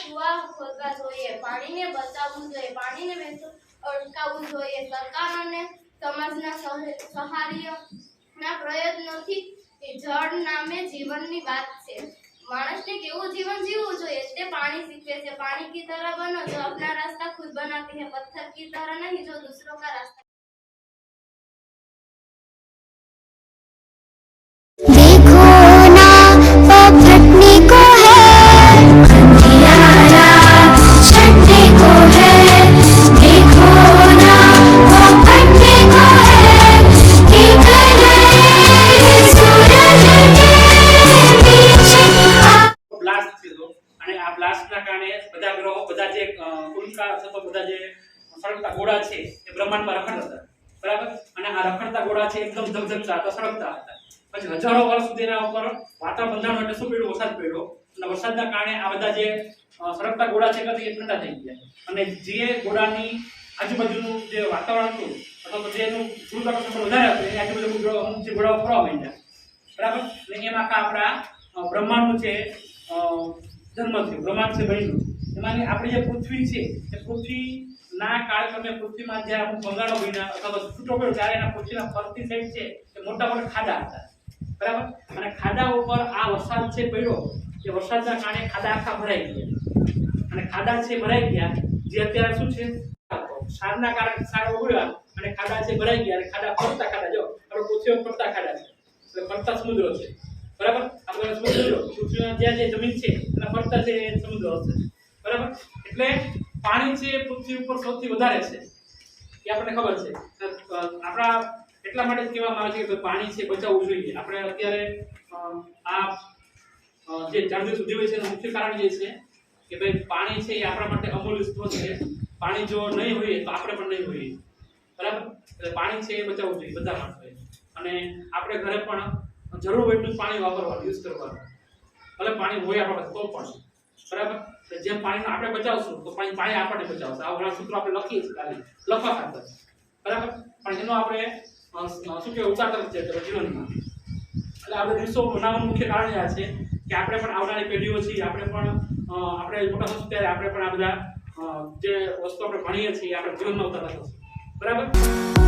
કુવા ખોદવા જોઈએ, પાણીને બચાવવું જોઈએ, પાણીને અટકાવવું જોઈએ. સરકાર અને સમાજના સહાયના પ્રયત્નોથી જળ નામે જીવનની વાત છે. मानस ने केवो जीवन जीवो જોઈએ તે पानी सीखे से पानी की तरह बनो जो अपना रास्ता खुद बनाती है, पत्थर की तरह नहीं जो दूसरों का रास्ता। देखो ना वो फटने को है, अंधियारा चढ़ने को है। देखो ना वो फटने को है कि सूरज के पीछे ब्लास्ट થયો અને આ બ્લાસ્ટના કારણે બધા ગ્રહો બધા જે ઉલ્કા અથવા બધા જે સળગતા ગોળા છે એ બ્રહ્માંડમાં રખડતા હતા, બરાબર? અને આ રખડતા ગોળા છે એકદમ ધગધગતા હતા, સળગતા હતા. પછી હજારો વર્ષ સુધીના ઉપર વાતાવરણ બંધારણ એટલે શું પડ્યું? વરસાદ પડ્યો અને વરસાદના કારણે આ બધા જે સળગતા ગોળા છે એ ઠંડા થઈ ગયા અને જે ગોળાની આજુબાજુનું જે વાતાવરણ હતું અથવા તો જેનું ગુરુત્વાકર્ષણ વધારે હતું એ આજુબાજુ અમુક જે ગોળાઓ ફરવા માંડ્યા, બરાબર? અને એમાં આપણા બ્રહ્માંડનું છે જન્મ થયો, બ્રહ્માંડ છે બન્યું. એમાંની આપણી જે પૃથ્વી છે એ પૃથ્વીના કાળક્રમે પૃથ્વીમાં જ્યારે અમુક ભંગાણો બન્યા અથવા તો છૂટો પડ્યો ત્યારે એના પૃથ્વીના ફરતી સાઈડ છે એ મોટા મોટા ખાડા હતા, બરાબર? અને ખાડા ઉપર આ વરસાદ છે પડ્યો એ વરસાદના કારણે ખાડા આખા ભરાઈ ગયા અને ખાડા છે ભરાઈ ગયા જે અત્યારે શું છે ક્ષારના કારણે ક્ષાર ઉગડ્યા અને ખાડા છે ભરાઈ ગયા અને ખાડા ફરતા ખાડા, જો આપણે પૃથ્વી ઉપર ફરતા ખાડા છે એટલે ફરતા સમુદ્રો છે, બરાબર? આપણે સમુદ્રો પૃથ્વીના જ્યાં જે જમીન છે એના ફરતા છે સમુદ્રો હશે, બરાબર? એટલે પાણી છે પૃથ્વી ઉપર સૌથી વધારે છે એ આપણને ખબર છે. આપણા એટલા માટે જ કહેવામાં આવે છે કે પાણી છે બચાવવું જોઈએ. આપણે અત્યારે આ જે જાગૃતિ સુધી હોય છે એનું મુખ્ય કારણ જે છે કે ભાઈ પાણી છે એ આપણા માટે અમૂલ્ય સ્ત્રોત છે. પાણી જો નહીં હોય તો આપણે પણ નહીં હોઈએ, બરાબર? એટલે પાણી છે એ બચાવવું જોઈએ બધા માટે. અને આપણે ઘરે પણ જરૂર હોય એટલું પાણી વાપરવાનું, યુઝ કરવાનું, ભલે પાણી હોય આપણા પાસે તો પણ, બરાબર? જેમ પાણીને આપણે બચાવશું તો પાણી આપણને બચાવશે. આ ઘણા સૂત્રો આપણે લખીએ છીએ ખાલી લખવા ખાતર, બરાબર? પણ એનો આપણે શું કે ઉતાર છે જીવનમાં. એટલે આપણે દિવસો બનાવવાનું મુખ્ય કારણ આ છે કે આપણે પણ આવનારી પેઢીઓ છીએ, આપણે પણ આપણે મોટા થશું ત્યારે આપણે પણ આ બધા જે વસ્તુ આપણે ભણીએ છીએ આપણે જીવનમાં ઉતારતા થશું, બરાબર?